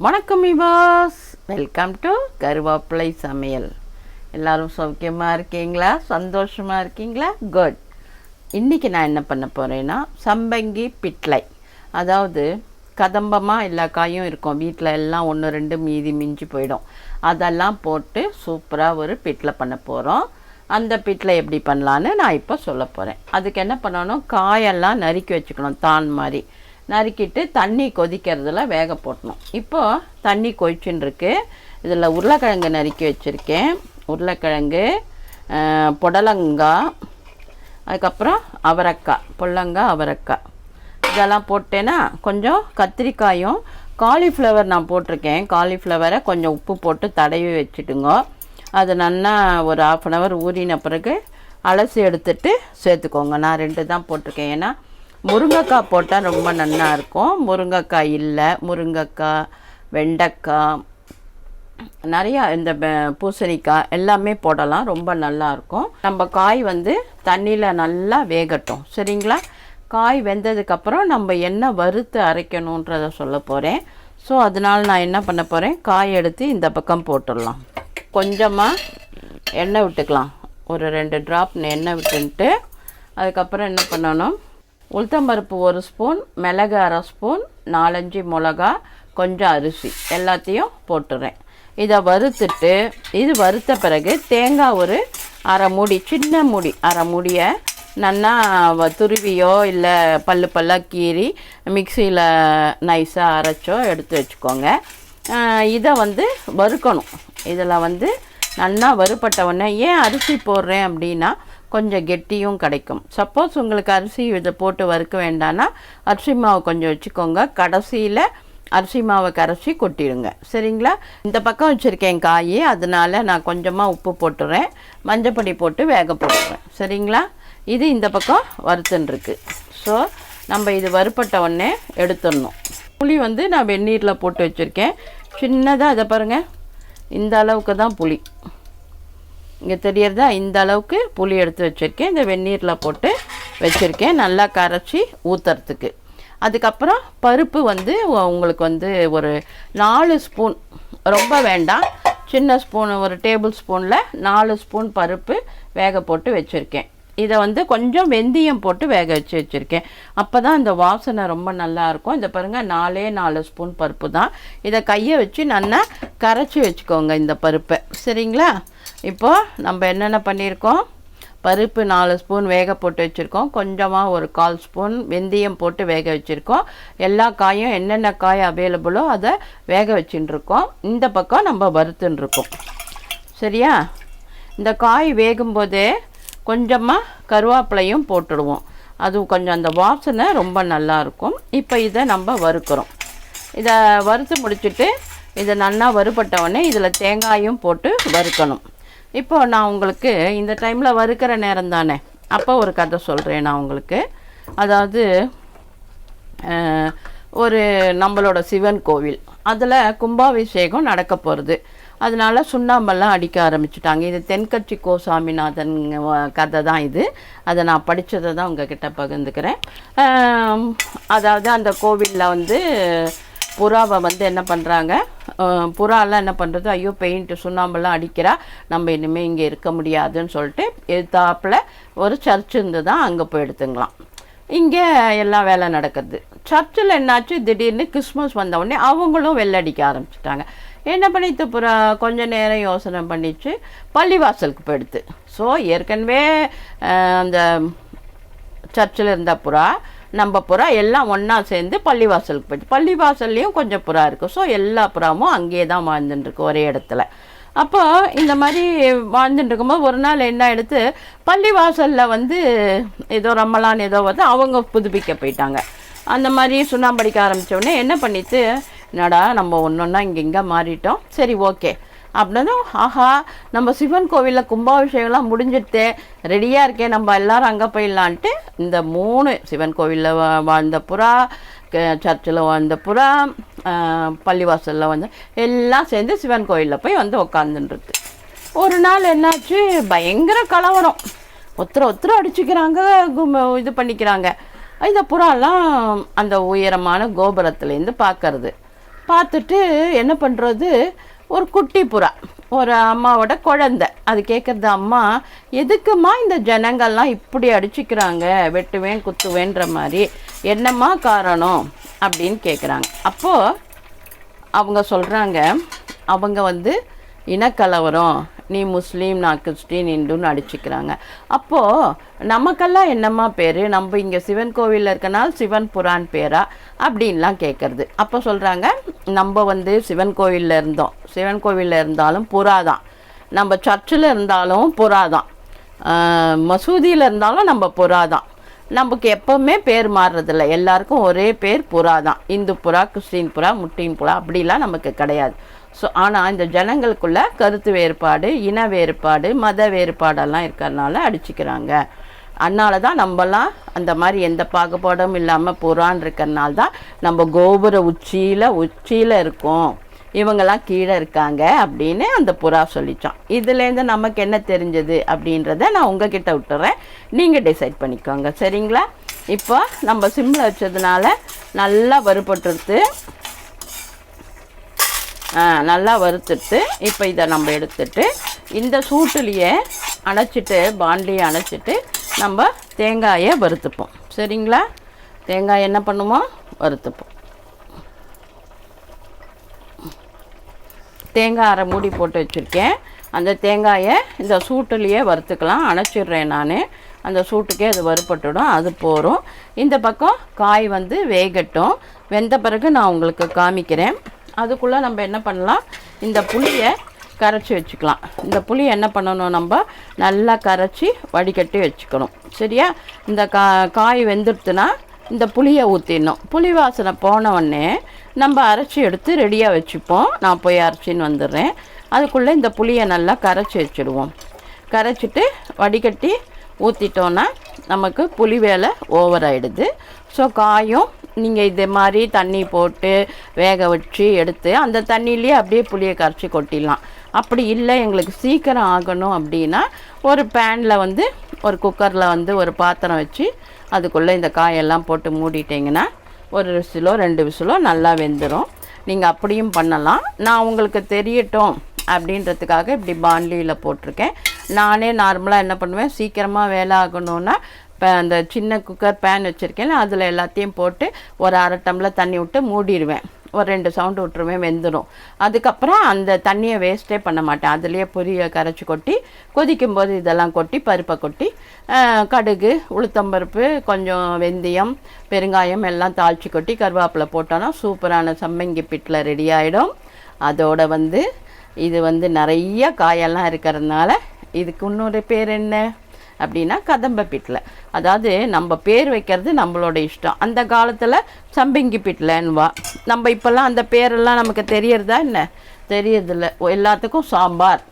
வணக்கம் விவாஸ், welcome to Karuveppilaisamayal. எல்லாரும் சௌக்கியமாக இருக்கீங்களா? சந்தோஷமாக இருக்கீங்களா? குட். இன்றைக்கி நான் என்ன பண்ண போகிறேன்னா சம்பங்கி பிட்லை, அதாவது கதம்பமாக எல்லா காயும் இருக்கும் வீட்டில், எல்லாம் ஒன்று ரெண்டு மீதி மிஞ்சி போயிடும். அதெல்லாம் போட்டு சூப்பராக ஒரு பிட்லை பண்ண போகிறோம். அந்த பிட்லை எப்படி பண்ணலான்னு நான் இப்போ சொல்ல போகிறேன். அதுக்கு என்ன பண்ணணும், காயெல்லாம் நறுக்கி வச்சுக்கணும். தான் மாதிரி நறுக்கிட்டு தண்ணி கொதிக்கிறதுல வேக போட்டணும். இப்போது தண்ணி கொதிச்சுன்னு இருக்கு. இதில் உருளைக்கிழங்கு நறுக்கி வச்சுருக்கேன். உருளைக்கிழங்கு, புடலங்காய், அதுக்கப்புறம் அவரைக்காய், புடலங்காய் அவரைக்காய் இதெல்லாம் போட்டேன்னா, கொஞ்சம் கத்திரிக்காயும் காலிஃப்ளவர் நான் போட்டிருக்கேன். காலிஃப்ளவரை கொஞ்சம் உப்பு போட்டு தடவி வச்சுட்டுங்க. அது நல்லா ஒரு 1/2 hour ஊறின பிறகு அலசி எடுத்துட்டு சேர்த்துக்கோங்க. நான் 2 தான் போட்டிருக்கேன், ஏன்னா முருங்கைக்காய் போட்டால் ரொம்ப நல்லா இருக்கும். முருங்கைக்காய் இல்லை, முருங்கைக்காய், வெண்டைக்காய், நிறையா இந்த பூசணிக்காய் எல்லாமே போடலாம், ரொம்ப நல்லாயிருக்கும். நம்ம காய் தண்ணியில் நல்லா வேகட்டும், சரிங்களா? காய் வெந்ததுக்கப்புறம் நம்ம என்ன வறுத்து அரைக்கணுன்றதை சொல்ல போகிறேன். ஸோ அதனால் நான் என்ன பண்ண போகிறேன், காய் எடுத்து இந்த பக்கம் போட்டுடலாம். கொஞ்சமாக எண்ணெய் விட்டுக்கலாம், ஒரு 2 drop எண்ணெய் விட்டுன்ட்டு அதுக்கப்புறம் என்ன பண்ணணும், உளுத்தம்பருப்பு 1 ஸ்பூன், மிளகு 1/2 ஸ்பூன், 4-5 மிளகா, கொஞ்சம் அரிசி எல்லாத்தையும் போட்டுறேன். இதை வறுத்துட்டு, இது வறுத்த பிறகு தேங்காய் ஒரு 1/2 மூடி, சின்ன மூடி 1/2 மூடியை நல்லா துருவியோ இல்லை பல்லாக கீறி மிக்சியில் நைஸாக அரைச்சோ எடுத்து வச்சுக்கோங்க. இதை வறுக்கணும். இதில் நல்லா வறுப்பட்ட உடனே, ஏன் அரிசி போடுறேன் அப்படின்னா கொஞ்சம் கெட்டியும் கிடைக்கும். சப்போஸ் உங்களுக்கு அரிசி இதை போட்டு வறுக்க வேண்டான்னா அரிசி மாவு கொஞ்சம் வச்சுக்கோங்க. கடைசியில் அரிசி மாவை கரைச்சி கொட்டிடுங்க, சரிங்களா? இந்த பக்கம் வச்சுருக்கேன் காய், அதனால நான் கொஞ்சமாக உப்பு போட்டுறேன், மஞ்சப்பொடி போட்டு வேக போட்டுறேன், சரிங்களா? இது இந்த பக்கம் வறுத்துன்ருக்கு. ஸோ நம்ம இது வறுப்பட்ட உடனே எடுத்துடணும். புளி நான் வெந்நீரில் போட்டு வச்சுருக்கேன். சின்னதாக இதை பாருங்கள், இந்த அளவுக்கு தான் புளி, இங்கே தெரியறதா? இந்த அளவுக்கு புளி எடுத்து வச்சுருக்கேன். இந்த வெந்நீரில் போட்டு வச்சுருக்கேன், நல்லா கரைச்சி ஊற்றுறதுக்கு. அதுக்கப்புறம் பருப்பு உங்களுக்கு ஒரு 4 ஸ்பூன், ரொம்ப வேண்டாம், சின்ன ஸ்பூன், ஒரு டேபிள் ஸ்பூனில் 4 ஸ்பூன் பருப்பு வேக போட்டு வச்சுருக்கேன். இதை கொஞ்சம் வெந்தயம் போட்டு வேக வச்சுருக்கேன். அப்போ தான் இந்த வாசனை ரொம்ப நல்லாயிருக்கும். இதை பாருங்கள், 4 ஸ்பூன் பருப்பு தான். இதை கையை வச்சு நல்லா கரைச்சி வச்சுக்கோங்க இந்த பருப்பை, சரிங்களா? இப்போது நம்ம என்னென்ன பண்ணியிருக்கோம், பருப்பு 4 ஸ்பூன் வேக போட்டு வச்சுருக்கோம், கொஞ்சமாக ஒரு 1/4 ஸ்பூன் வெந்தயம் போட்டு வேக வச்சுருக்கோம். எல்லா காயும் என்னென்ன காய் அவைலபிளோ அதை வேக வச்சுட்டுருக்கோம். இந்த பக்கம் நம்ம வறுத்துன்ருக்கோம், சரியா? இந்த காய் வேகும்போதே கொஞ்சமாக கருவேப்பிலையும் போட்டுடுவோம், அதுவும் கொஞ்சம் அந்த வாசனை ரொம்ப நல்லாயிருக்கும். இப்போ இதை நம்ம வறுக்கிறோம். இதை வறுத்து முடிச்சுட்டு இதை நல்லா வறுபட்டவுடனே இதில் தேங்காயும் போட்டு வறுக்கணும். இப்போ நான் உங்களுக்கு இந்த டைமில் வறுக்கிற நேரம் தானே, அப்போ ஒரு கதை சொல்கிறேன் நான் உங்களுக்கு. அதாவது ஒரு நம்மளோட சிவன் கோவில், அதில் கும்பாபிஷேகம் நடக்க போகிறது. அதனால சுண்ணாம்பெல்லாம் அடிக்க ஆரம்பிச்சுட்டாங்க. இது தென்கட்சி கோ சாமிநாதன் கதை தான் இது. அதை நான் படித்ததை தான் உங்ககிட்ட பகிர்ந்துக்கிறேன். அதாவது அந்த கோவிலில் புறாவை என்ன பண்ணுறாங்க, புறாலாம் என்ன பண்ணுறது, ஐயோ பெயிண்ட்டு சுண்ணாம்பெல்லாம் அடிக்கிறா, நம்ம இனிமேல் இங்கே இருக்க முடியாதுன்னு சொல்லிட்டு எதிர்த்தாப்பில் ஒரு சர்ச் இருந்து தான் அங்கே போய் எடுத்துங்களாம். இங்கே எல்லாம் வேலை நடக்குது. சர்ச்சில் என்னாச்சு, திடீர்னு கிறிஸ்மஸ் வந்தவுடனே அவங்களும் வெள்ளடிக்க ஆரம்பிச்சிட்டாங்க. என்ன பண்ணிட்டு புறா கொஞ்ச நேரம் யோசனை பண்ணிச்சு, பள்ளிவாசலுக்கு போயிடுது. ஸோ ஏற்கனவே அந்த சர்ச்சில் இருந்த புறா, நம்ம புறா எல்லாம் ஒன்றா சேர்ந்து பள்ளிவாசலுக்கு போயிடுச்சு. பள்ளிவாசல்லையும் கொஞ்சம் புறா இருக்குது. ஸோ எல்லா புறாவும் அங்கேயே தான் வாழ்ந்துட்டுருக்கு, ஒரே இடத்துல. அப்போ இந்த மாதிரி வாழ்ந்துட்டு இருக்கும்போது ஒரு நாள் என்ன எடுத்து பள்ளிவாசலில் ஏதோ ரம்மலான் ஏதோ அவங்க புதுப்பிக்க போயிட்டாங்க. அந்த மாதிரி சுண்ணாம்படிக்க ஆரம்பித்தோடனே என்ன பண்ணிட்டு, என்னடா நம்ம ஒன்றா இங்கே மாறிட்டோம், சரி ஓகே அப்படின்னா, ஆஹா நம்ம சிவன் கோவிலில் கும்பாபிஷேகம்லாம் முடிஞ்சிட்டு ரெடியாக இருக்கேன், நம்ம எல்லோரும் அங்கே போயிடலான்ட்டு இந்த 3 சிவன் கோவிலில் வாழ்ந்த புறா, சர்ச்சில் வாழ்ந்த புறா, பள்ளிவாசலில் எல்லாம் சேர்ந்து சிவன் கோவிலில் போய் உக்காந்துருக்கு. ஒரு நாள் என்னாச்சு, பயங்கர கலவரம், ஒருத்தர் அடிச்சுக்கிறாங்க, இது பண்ணிக்கிறாங்க. இந்த புறாலாம் அந்த உயரமான கோபுரத்துலேருந்து பார்க்கறது. பார்த்துட்டு என்ன பண்ணுறது, ஒரு குட்டி புறா, ஒரு அம்மாவோட குழந்தை அது கேட்குறது, அம்மா எதுக்குமா இந்த ஜனங்கள்லாம் இப்படி அடிச்சுக்கிறாங்க, வெட்டுவேன் குத்துவேன்ற மாதிரி, என்னம்மா காரணம் அப்படின்னு கேட்குறாங்க. அப்போது அவங்க சொல்கிறாங்க, அவங்க வந்து இனக்கலவரம், நீ முஸ்லீம் நான் கிறிஸ்டின் இந்துன்னு அடிச்சுக்கிறாங்க. அப்போது நமக்கெல்லாம் என்னம்மா பேர், நம்ம இங்கே சிவன் கோவிலில் இருக்கனால சிவன் புறான் பேரா அப்படின்லாம் கேட்குறது. அப்போ சொல்கிறாங்க, நம்ம வந்து சிவன் கோவிலில் இருந்தோம், சிவன் கோவிலில் இருந்தாலும் புறா தான், நம்ம சர்ச்சில் இருந்தாலும் புறா தான், மசூதியில் இருந்தாலும் நம்ம புறா தான், நமக்கு எப்போவுமே பேர் மாறுறதில்ல, எல்லாருக்கும் ஒரே பேர் புறா தான், இந்து புறா, கிறிஸ்டின் புறா, முஸ்லீம் புறா அப்படிலாம் நமக்கு கிடையாது. ஸோ ஆனால் இந்த ஜனங்களுக்குள்ள கருத்து வேறுபாடு, இன வேறுபாடு, மத வேறுபாடெல்லாம் இருக்கிறதுனால அடிச்சுக்கிறாங்க. அதனால தான் நம்மலாம் அந்த மாதிரி எந்த பாகுபாடும் இல்லாமல் புறான் இருக்கிறனால தான் நம்ம கோபுர உச்சியில் இருக்கோம், இவங்கெல்லாம் கீழே இருக்காங்க அப்படின்னு அந்த புறா சொல்லிச்சான். இதுலேருந்து நமக்கு என்ன தெரிஞ்சது அப்படின்றத நான் உங்ககிட்ட விட்டுறேன், நீங்கள் டிசைட் பண்ணிக்கோங்க, சரிங்களா? இப்போ நம்ம சிம்மில் வச்சதுனால நல்லா வறுபட்டுருது, நல்லா வறுத்துட்டு இப்போ இதை நம்ம எடுத்துட்டு இந்த சூட்டுலேயே அணைச்சிட்டு, பாண்டியை அணைச்சிட்டு நம்ம தேங்காயை வறுத்துப்போம், சரிங்களா? தேங்காய் என்ன பண்ணுவோம், வறுத்துப்போம். தேங்காய் அரை மூடி போட்டு வச்சுருக்கேன், அந்த தேங்காயை இந்த சூட்டுலேயே வறுத்துக்கலாம். அணைச்சிடுறேன் நான், அந்த சூட்டுக்கே அது வறுபட்டுடும், அது போகிறோம். இந்த பக்கம் காய் வந்து வேகட்டும், வெந்த பிறகு நான் உங்களுக்கு காமிக்கிறேன். அதுக்குள்ளே நம்ம என்ன பண்ணலாம், இந்த புளியை கரைச்சி வச்சுக்கலாம். இந்த புளி என்ன பண்ணணும், நம்ம நல்லா கரைச்சி வடிகட்டி வச்சுக்கணும், சரியா? இந்த காய் வெந்துடுத்துனா இந்த புளியை ஊற்றிடணும். புளி வாசனை போனவுடனே நம்ம அரைச்சி எடுத்து ரெடியாக வச்சுப்போம். நான் போய் அரைச்சின்னு வந்துடுறேன். அதுக்குள்ளே இந்த புளியை நல்லா கரைச்சி வச்சுடுவோம். கரைச்சிட்டு வடிகட்டி ஊற்றிட்டோன்னா நமக்கு புளி வேலை ஓவர் ஆகிடுது. ஸோ காயும் நீங்கள் இதே மாதிரி தண்ணி போட்டு வேக வச்சு எடுத்து அந்த தண்ணியிலே அப்படியே புளியை கரைச்சி கொட்டிடலாம். அப்படி இல்லை எங்களுக்கு சீக்கிரம் ஆகணும் அப்படின்னா ஒரு பேனில் வந்து ஒரு குக்கரில் வந்து ஒரு பாத்திரம் வச்சு அதுக்குள்ளே இந்த காயெல்லாம் போட்டு மூடிட்டிங்கன்னா ஒரு விசிலோ 2 விசிலோ நல்லா வெந்துடும். நீங்கள் அப்படியும் பண்ணலாம். நான் உங்களுக்கு தெரியட்டும் அப்படின்றதுக்காக இப்படி பாண்டியில் போட்டிருக்கேன். நானே நார்மலாக என்ன பண்ணுவேன், சீக்கிரமாக வேலை ஆகணுன்னா இப்போ அந்த சின்ன குக்கர் பேன் வச்சுருக்கேன், அதில் எல்லாத்தையும் போட்டு ஒரு அரை டம்ளர் தண்ணி விட்டு மூடிடுவேன். ஒரு 2 சவுண்டு விட்டுருவேன், வெந்துடும். அதுக்கப்புறம் அந்த தண்ணியை வேஸ்ட்டே பண்ண மாட்டேன். அதுலேயே பொரியை கரைச்சி கொட்டி கொதிக்கும்போது இதெல்லாம் கொட்டி பருப்பை கொட்டி கடுகு, உளுத்தம்பருப்பு, கொஞ்சம் வெந்தயம், பெருங்காயம் எல்லாம் தாளித்து கொட்டி கருவேப்பிலை போட்டோன்னா சூப்பரான சம்பங்கி பிட்டில் ரெடி ஆகிடும். அதோட வந்து இது வந்து நிறைய காயெல்லாம் இருக்கிறதுனால இதுக்கு இன்னொரு பேர் என்ன அப்படின்னா கதம்ப பிட்டில். அதாவது நம்ம பேர் வைக்கிறது நம்மளோட இஷ்டம். அந்த காலத்தில் சம்பங்கி பிட்லைன்னுவா. நம்ம இப்போல்லாம் அந்த பேரெல்லாம் நமக்கு தெரியறதா என்ன, தெரியறதில்ல. எல்லாத்துக்கும் சாம்பார்,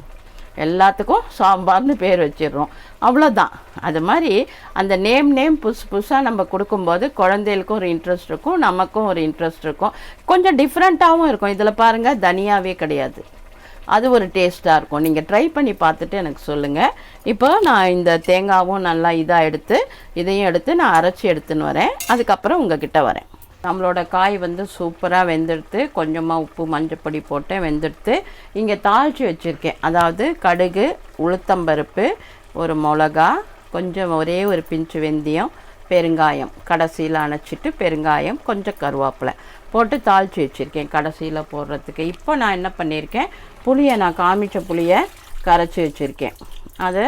எல்லாத்துக்கும் சாம்பார்னு பேர் வச்சிடுறோம், அவ்வளோதான். அது மாதிரி அந்த நேம் புதுசாக நம்ம கொடுக்கும்போது குழந்தைகளுக்கும் ஒரு இன்ட்ரெஸ்ட் இருக்கும், நமக்கும் ஒரு இன்ட்ரெஸ்ட் இருக்கும், கொஞ்சம் டிஃப்ரெண்ட்டாகவும் இருக்கும். இதில் பாருங்கள், தனியாவே கிடையாது, அது ஒரு டேஸ்ட்டாக இருக்கும். நீங்கள் ட்ரை பண்ணி பார்த்துட்டு எனக்கு சொல்லுங்கள். இப்போ நான் இந்த தேங்காவும் நல்லா இதாக எடுத்து இதையும் எடுத்து நான் அரைச்சி எடுத்துன்னு வரேன். அதுக்கப்புறம் உங்ககிட்ட வரேன். நம்மளோட காய் வந்து சூப்பராக வெந்தெடுத்து கொஞ்சமாக உப்பு மஞ்சப்பொடி போட்டு வெந்தெடுத்து இங்கே தாளித்து வச்சுருக்கேன். அதாவது கடுகு, உளுத்தம்பருப்பு, ஒரு மிளகா, கொஞ்சம் ஒரே ஒரு பிஞ்சு வெந்தயம், பெருங்காயம், கடைசியில் அணைச்சிட்டு பெருங்காயம், கொஞ்சம் கருவேப்பிலை போட்டு தாளித்து வச்சுருக்கேன் கடைசியில் போடுறதுக்கு. இப்போ நான் என்ன பண்ணியிருக்கேன், புளியை நான் காமிச்ச புளியை கரைச்சி வச்சுருக்கேன், அதை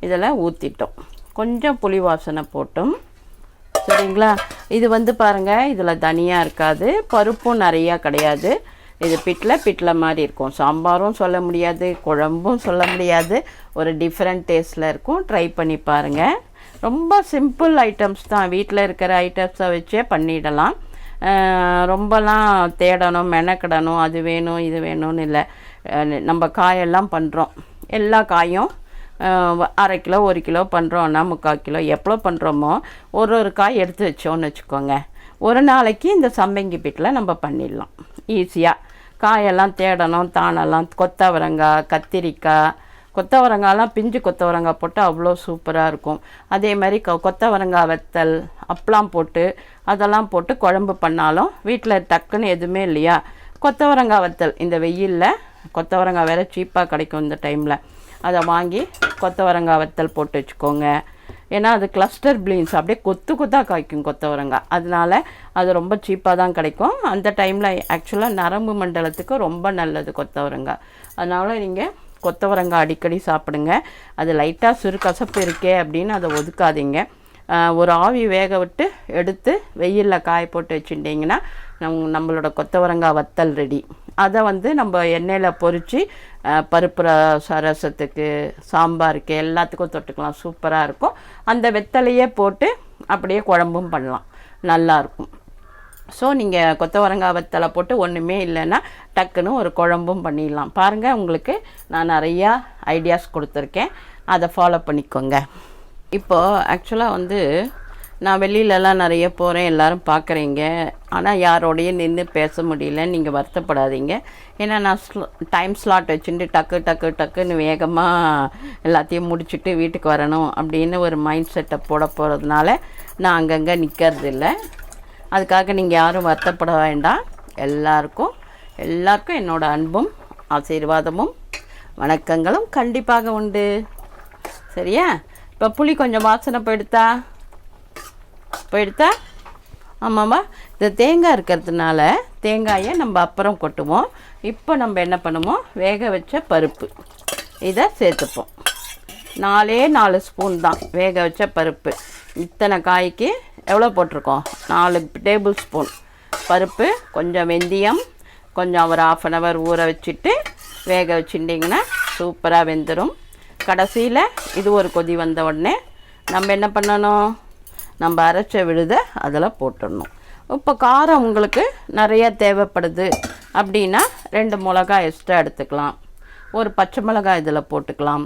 இதில் ஊற்றிட்டோம். கொஞ்சம் புளி வாசனை போட்டும், சரிங்களா? இது வந்து பாருங்கள், இதில் தனியாக இருக்காது, பருப்பும் நிறையா கிடையாது. இது பிட்டில் மாதிரி இருக்கும். சாம்பாரும் சொல்ல முடியாது, குழம்பும் சொல்ல முடியாது, ஒரு டிஃப்ரெண்ட் டேஸ்ட்டில் இருக்கும். ட்ரை பண்ணி பாருங்கள். ரொம்ப சிம்பிள் ஐட்டம்ஸ் தான், வீட்டில் இருக்கிற ஐட்டம்ஸை வச்சே பண்ணிடலாம். ரொம்பலாம் தேடணும், மெனக்கிடணும், அது வேணும் இது வேணும்னு இல்லை. நம்ம காயெல்லாம் பண்ணுறோம், எல்லா காயும் அரை கிலோ 1 கிலோ பண்ணுறோன்னா 3/4 கிலோ எவ்வளோ பண்ணுறோமோ ஒரு காய் எடுத்து வச்சோன்னு வச்சுக்கோங்க, ஒரு நாளைக்கு இந்த சம்பங்கி பிட்டில் நம்ம பண்ணிடலாம் ஈஸியாக. காயெல்லாம் தேடணும், தானெல்லாம் கொத்தவரங்காய், கத்திரிக்காய், கொத்தவரங்காய்லாம் பிஞ்சு கொத்தவரங்காய் போட்டு அவ்வளோ சூப்பராக இருக்கும். அதே மாதிரி கொத்தவரங்காய் வத்தல் அப்பளம் போட்டு அதெல்லாம் போட்டு குழம்பு பண்ணாலும் வீட்டில் டக்குன்னு எதுவுமே இல்லையா, கொத்தவரங்காய் வத்தல் இந்த வெயிலில் கொத்தவரங்காய் வேறு சீப்பாக கிடைக்கும் இந்த டைமில், அதை வாங்கி கொத்தவரங்காய் வத்தல் போட்டு வச்சுக்கோங்க. ஏன்னா அது கிளஸ்டர் பீன்ஸ் அப்படியே கொத்தாக காய்க்கும் கொத்தவரங்காய், அதனால அது ரொம்ப சீப்பாக தான் கிடைக்கும். அந்த டைமில் ஆக்சுவலாக நரம்பு மண்டலத்துக்கு ரொம்ப நல்லது கொத்தவரங்காய். அதனால் நீங்கள் கொத்தவரங்காய் அடிக்கடி சாப்பிடுங்க. அது லைட்டாக சிறு கசப்பு இருக்கே அப்படின்னு அதை ஒதுக்காதீங்க. ஒரு ஆவி வேக விட்டு எடுத்து வெயிலில் காய போட்டு வச்சுட்டிங்கன்னா நம்மளோட கொத்தவரங்காய் வத்தல் ரெடி. அதை நம்ம எண்ணெயில் பொரித்து பருப்பு ரசத்துக்கு, சாம்பாருக்கு எல்லாத்துக்கும் தொட்டுக்கலாம், சூப்பராக இருக்கும். அந்த வெத்தலையே போட்டு அப்படியே குழம்பும் பண்ணலாம், நல்லாயிருக்கும். ஸோ நீங்கள் கொத்தவரங்காய் வத்தலை போட்டு ஒன்றுமே இல்லைன்னா டக்குன்னு ஒரு குழம்பும் பண்ணிடலாம். பாருங்கள், உங்களுக்கு நான் நிறையா ஐடியாஸ் கொடுத்துருக்கேன், அதை ஃபாலோ பண்ணிக்கோங்க. இப்போது ஆக்சுவலாக நான் வெளியிலலாம் நிறைய போகிறேன், எல்லோரும் பார்க்குறீங்க. ஆனால் யாரோடையும் நின்று பேச முடியல, நீங்கள் வருத்தப்படாதீங்க. ஏன்னா நான் டைம் ஸ்லாட் வச்சுட்டு டக்குன்னு வேகமாக எல்லாத்தையும் முடிச்சுட்டு வீட்டுக்கு வரணும் அப்படின்னு ஒரு மைண்ட் செட்டை போட போகிறதுனால நான் அங்கங்கே நிற்கிறது இல்லை. அதுக்காக நீங்கள் யாரும் வருத்தப்பட வேண்டாம். எல்லாருக்கும் என்னோடய அன்பும் ஆசீர்வாதமும் வணக்கங்களும் கண்டிப்பாக உண்டு. சரியா? இப்போ புளி கொஞ்சம் வாசனை போயிடுத்தா? ஆமாம்மா. இந்த தேங்காய் இருக்கிறதுனால தேங்காயை நம்ம அப்புறம் கொட்டுவோம். இப்போ நம்ம என்ன பண்ணுவோம், வேக வச்ச பருப்பு இதை சேர்த்துப்போம். 4 ஸ்பூன் தான் வேக வச்ச பருப்பு. இத்தனை காய்க்கு எவ்வளோ போட்டிருக்கோம், 4 டேபிள் ஸ்பூன் பருப்பு, கொஞ்சம் வெந்தயம், கொஞ்சம் ஒரு 1/2 hour ஊற வச்சுட்டு வேக வச்சுட்டிங்கன்னா சூப்பராக வெந்துடும். கடைசியில் இது ஒரு கொதி வந்த உடனே நம்ம என்ன பண்ணணும், நம்ம அரைச்ச விழுதை அதில் போட்டுடணும். இப்போ காரம் உங்களுக்கு நிறையா தேவைப்படுது அப்படின்னா 2 மிளகாய் எக்ஸ்ட்ரா எடுத்துக்கலாம், ஒரு பச்சை மிளகாய் இதில் போட்டுக்கலாம்,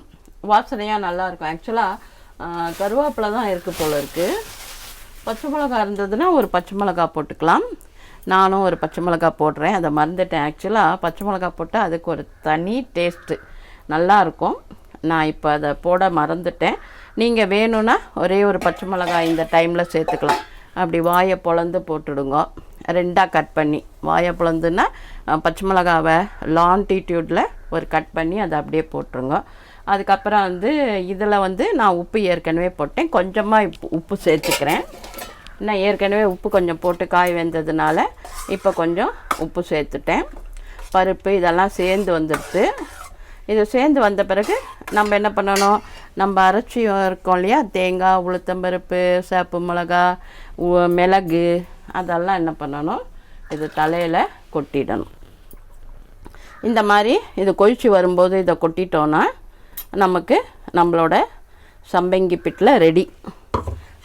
வாசனையாக நல்லாயிருக்கும். ஆக்சுவலாக கருவேப்பிலை தான் இருக்குது போல் இருக்குது. பச்சை மிளகாய் இருந்ததுன்னா ஒரு பச்சை மிளகாய் போட்டுக்கலாம். நானும் ஒரு பச்சை மிளகாய் போடுறேன், அதை மறந்துட்டேன். ஆக்சுவலாக பச்சை மிளகாய் போட்டால் அதுக்கு ஒரு தனி டேஸ்ட்டு நல்லாயிருக்கும். நான் இப்போ அதை போட மறந்துட்டேன். நீங்கள் வேணும்னா ஒரே ஒரு பச்சை மிளகாய் இந்த டைமில் சேர்த்துக்கலாம். அப்படி வாயை பொளந்து போட்டுடுங்க, 2ஆக கட் பண்ணி. வாயை பொளந்துன்னா பச்சை மிளகாவை லாங்கிடியூடில் ஒரு கட் பண்ணி அதை அப்படியே போட்டுருங்க. அதுக்கப்புறம் இதில் நான் உப்பு ஏற்கனவே போட்டேன், கொஞ்சமாக உப்பு சேர்த்துக்கிறேன். நான் ஏற்கனவே உப்பு கொஞ்சம் போட்டு காய் வெந்ததுனால இப்போ கொஞ்சம் உப்பு சேர்த்துட்டேன். பருப்பு இதெல்லாம் சேர்ந்து வந்துடுது. இது சேர்ந்து வந்த பிறகு நம்ம என்ன பண்ணணும், நம்ம அரைச்சி இருக்கோம் இல்லையா, தேங்காய், உளுத்தம்பருப்பு, சேப்பு மிளகா, மிளகு, அதெல்லாம் என்ன பண்ணணும், இது தலையில் கொட்டிடணும். இந்த மாதிரி இது கொதிச்சு வரும்போது இதை கொட்டிட்டோன்னா நமக்கு நம்மளோட சம்பங்கி பிட்லை ரெடி.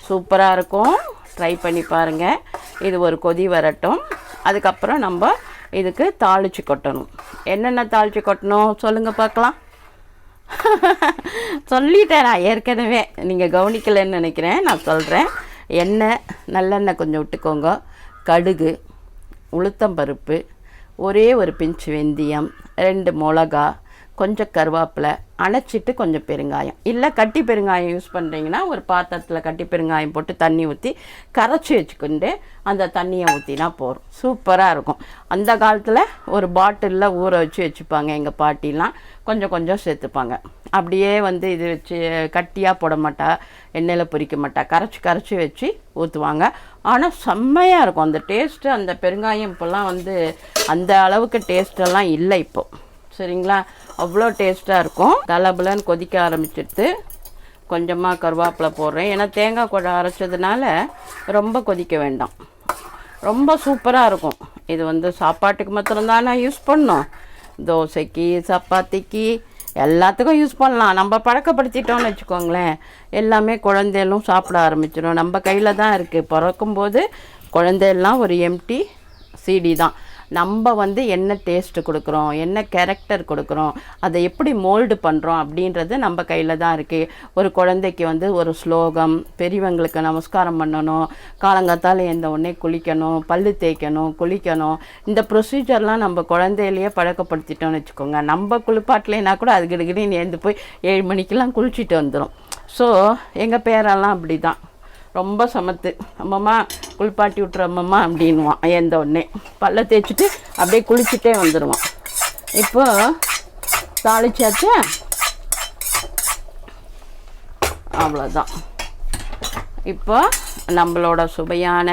சூப்பராக இருக்கும், ட்ரை பண்ணி பாருங்கள். இது ஒரு கொதி வரட்டும். அதுக்கப்புறம் நம்ம இதுக்கு தாளித்து கொட்டணும். என்னென்ன தாளித்து கொட்டணும் சொல்லுங்கள் பார்க்கலாம். சொல்லிட்டேன் நான் ஏற்கனவே, நீங்கள் கவனிக்கலைன்னு நினைக்கிறேன், நான் சொல்கிறேன். எண்ணெய், நல்லெண்ணெய் கொஞ்சம் விட்டுக்கோங்க, கடுகு, உளுத்தம்பருப்பு, ஒரே ஒரு பிஞ்சு வெந்தயம், 2 மிளகா, கொஞ்சம் கருவேப்பிலை, அணைச்சிட்டு கொஞ்சம் பெருங்காயம், இல்லை கட்டி பெருங்காயம் யூஸ் பண்ணுறீங்கன்னா ஒரு பாத்திரத்தில் கட்டி பெருங்காயம் போட்டு தண்ணி ஊற்றி கரைச்சி வச்சுக்கிண்டு அந்த தண்ணியை ஊற்றினா போதும், சூப்பராக இருக்கும். அந்த காலத்தில் ஒரு பாட்டிலில் ஊற வச்சுப்பாங்க எங்கள் பாட்டிலாம், கொஞ்சம் சேர்த்துப்பாங்க. அப்படியே இது வச்சு கட்டியாக போட மாட்டா, எண்ணெயில் பொரிக்க மாட்டா, கரைச்சி வச்சு ஊற்றுவாங்க. ஆனால் செம்மையாக இருக்கும் அந்த டேஸ்ட்டு. அந்த பெருங்காயம் இப்போல்லாம் அந்த அளவுக்கு டேஸ்ட்டெல்லாம் இல்லை இப்போது, சரிங்களா? அவ்வளோ டேஸ்ட்டாக இருக்கும். கலபலன்னு கொதிக்க ஆரம்பிச்சிட்டு கொஞ்சமாக கருவேப்பிலை போடுறேன். ஏன்னா தேங்காய் கூட அரைச்சதுனால ரொம்ப கொதிக்க வேண்டாம், ரொம்ப சூப்பராக இருக்கும். இது சாப்பாட்டுக்கு மாத்திரம்தான் நான் யூஸ் பண்ணோம், தோசைக்கு, சப்பாத்திக்கு, எல்லாத்துக்கும் யூஸ் பண்ணலாம். நம்ம பழக்கப்படுத்திட்டோம்னு வச்சுக்கோங்களேன், எல்லாமே குழந்தைகளும் சாப்பிட ஆரம்பிச்சிடும். நம்ம கையில் தான் இருக்குது. பிறக்கும்போது குழந்தையெல்லாம் ஒரு எம்டி சிடி தான். நம்ம வந்து என்ன டேஸ்ட்டு கொடுக்குறோம், என்ன கேரக்டர் கொடுக்குறோம், அதை எப்படி மோல்டு பண்ணுறோம் அப்படின்றது நம்ம கையில் தான் இருக்குது. ஒரு குழந்தைக்கு வந்து ஒரு ஸ்லோகம், பெரியவங்களுக்கு நமஸ்காரம் பண்ணணும், காலங்காத்தால் எந்த உடனே குளிக்கணும், பல்லு தேய்க்கணும், குளிக்கணும், இந்த ப்ரொசீஜர்லாம் நம்ம குழந்தையிலேயே பழக்கப்படுத்திட்டோம்னு வச்சுக்கோங்க. நம்ம குளிப்பாட்டலைன்னா கூட அது கிடுகிடுன்னு எழுந்து போய் 7 மணிக்கெல்லாம் குளிச்சுட்டு வந்துடும். ஸோ எங்கள் பேரெல்லாம் அப்படி தான், ரொம்ப சமத்து. அம்மம்மா குளிப்பாட்டி விட்டுறம்மம்மா அப்படின்வான். எந்த உடனே பல்ல தேய்ச்சிட்டு அப்படியே குளிச்சுட்டே வந்துடுவான். இப்போ தாளிச்சாச்சு, அவ்வளோதான். இப்போ நம்மளோட சுவையான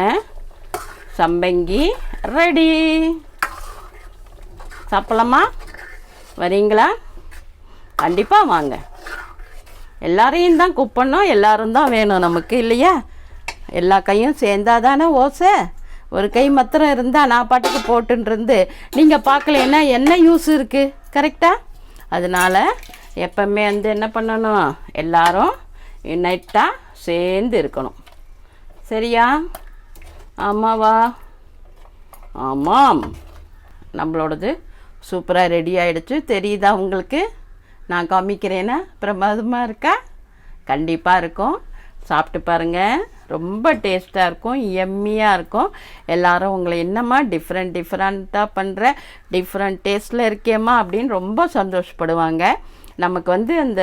சம்பங்கி ரெடி. சாப்பிடலாமா? வரீங்களா? கண்டிப்பாக வாங்க. எல்லாரையும் தான் கூப்பிடணும், எல்லோரும் தான் வேணும் நமக்கு, இல்லையா? எல்லா கையும் சேர்ந்தால் தானே ஓசை. ஒரு கை மாத்திரம் இருந்தால் நான் பாட்டுக்கு போட்டுன்னு நீங்கள் பார்க்கலன்னா என்ன யூஸ் இருக்குது? கரெக்டாக? அதனால் எப்பவுமே வந்து என்ன பண்ணணும், எல்லாரும் யுனைட்டாக சேர்ந்து இருக்கணும். சரியா? ஆமாவா? ஆமாம். நம்மளோடது சூப்பராக ரெடி ஆகிடுச்சு. தெரியுதா உங்களுக்கு? நான் காமிக்கிறேன்னா பிரமாதமாக இருக்கா? கண்டிப்பாக இருக்கும். சாப்பிட்டு பாருங்கள், ரொம்ப டேஸ்ட்டாக இருக்கும், எம்மியாக இருக்கும். எல்லோரும் உங்களை என்னம்மா டிஃப்ரெண்ட்டாக பண்ணுற, டிஃப்ரெண்ட் டேஸ்ட்டில் இருக்கேம்மா அப்படின்னு ரொம்ப சந்தோஷப்படுவாங்க. நமக்கு வந்து அந்த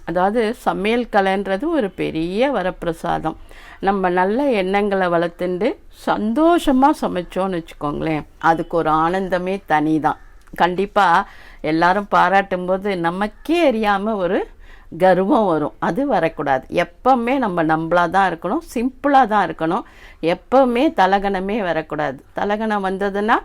அதாவது சமையல் கலைன்றது ஒரு பெரிய வரப்பிரசாதம். நம்ம நல்ல எண்ணங்களை வளர்த்துண்டு சந்தோஷமாக சமைச்சோன்னு வச்சுக்கோங்களேன், அதுக்கு ஒரு ஆனந்தமே தனி தான். கண்டிப்பாக எல்லாரும் பாராட்டும்போது நமக்கே அறியாமல் ஒரு கர்வம் வரும். அது வரக்கூடாது. எப்பவுமே நம்ம நம்மளாக தான் இருக்கணும், சிம்பிளாக தான் இருக்கணும். எப்பவுமே தலகணமே வரக்கூடாது. தலகணம் வந்ததுன்னா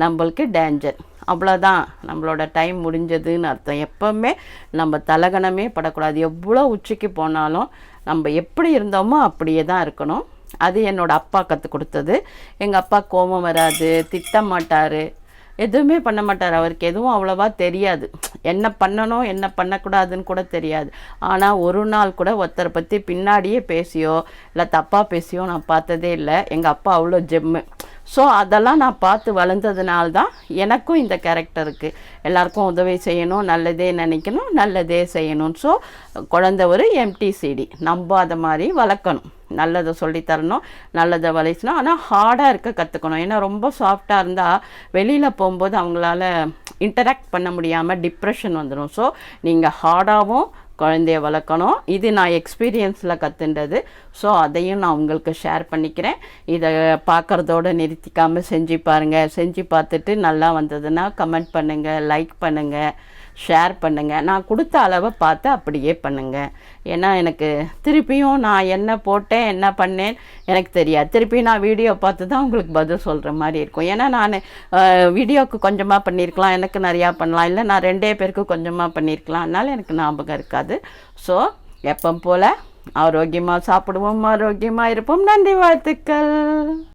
நம்மளுக்கு டேஞ்சர், அவ்வளோதான், நம்மளோட டைம் முடிஞ்சதுன்னு அர்த்தம். எப்பவுமே நம்ம தலகணமே படக்கூடாது. எவ்வளோ உச்சிக்கு போனாலும் நம்ம எப்படி இருந்தோமோ அப்படியே தான் இருக்கணும். அது என்னோடய அப்பா கற்றுக் கொடுத்தது. எங்கள் அப்பா கோபம் வராது, திட்ட மாட்டார், எதுவுமே பண்ண மாட்டார். அவருக்கு எதுவும் அவ்வளோவா தெரியாது, என்ன பண்ணணும் என்ன பண்ணக்கூடாதுன்னு கூட தெரியாது. ஆனால் ஒரு நாள் கூட ஒருத்தரை பற்றி பின்னாடியே பேசியோ இல்லை தப்பாக பேசியோ நான் பார்த்ததே இல்லை. எங்கள் அப்பா அவ்வளோ ஜெம்மு. ஸோ அதெல்லாம் நான் பார்த்து வளர்ந்ததுனால தான் எனக்கும் இந்த கேரக்டர் இருக்குது. எல்லாருக்கும் உதவி செய்யணும், நல்லதே நினைக்கணும், நல்லதே செய்யணும். ஸோ குழந்தை ஒரு MTCD, நம்ம அதை மாதிரி வளர்க்கணும். நல்லதை சொல்லித்தரணும், நல்லதை வளைச்சணும். ஆனால் ஹார்டாக இருக்க கற்றுக்கணும். ஏன்னா ரொம்ப சாஃப்டாக இருந்தால் வெளியில் போகும்போது அவங்களால இன்டராக்ட் பண்ண முடியாமல் டிப்ரெஷன் வந்துடும். ஸோ நீங்கள் ஹார்டாகவும் குழந்தைய வளர்க்கணும். இது நான் எக்ஸ்பீரியன்ஸில் கற்றுண்டது. ஸோ அதையும் நான் உங்களுக்கு ஷேர் பண்ணிக்கிறேன். இதை பார்க்குறதோடு நிறுத்திக்காமல் செஞ்சு பாருங்கள். செஞ்சு பார்த்துட்டு நல்லா வந்ததுன்னா கமெண்ட் பண்ணுங்கள், லைக் பண்ணுங்கள், ஷேர் பண்ணுங்கள். நான் கொடுத்த அளவை பார்த்து அப்படியே பண்ணுங்கள். ஏன்னா எனக்கு திருப்பியும் நான் என்ன போட்டேன் என்ன பண்ணேன் எனக்கு தெரியாது. திருப்பியும் நான் வீடியோ பார்த்து தான் உங்களுக்கு பதில் சொல்கிற மாதிரி இருக்கும். ஏன்னா நான் வீடியோவுக்கு கொஞ்சமாக பண்ணியிருக்கலாம், எனக்கு நிறையா பண்ணலாம், இல்லை நான் 2 பேருக்கு கொஞ்சமாக பண்ணியிருக்கலாம், அதனால் எனக்கு ஞாபகம் இருக்காது. ஸோ எப்போ போல் ஆரோக்கியமாக சாப்பிடுவோம், ஆரோக்கியமாக இருப்போம். நன்றி, வாழ்த்துக்கள்.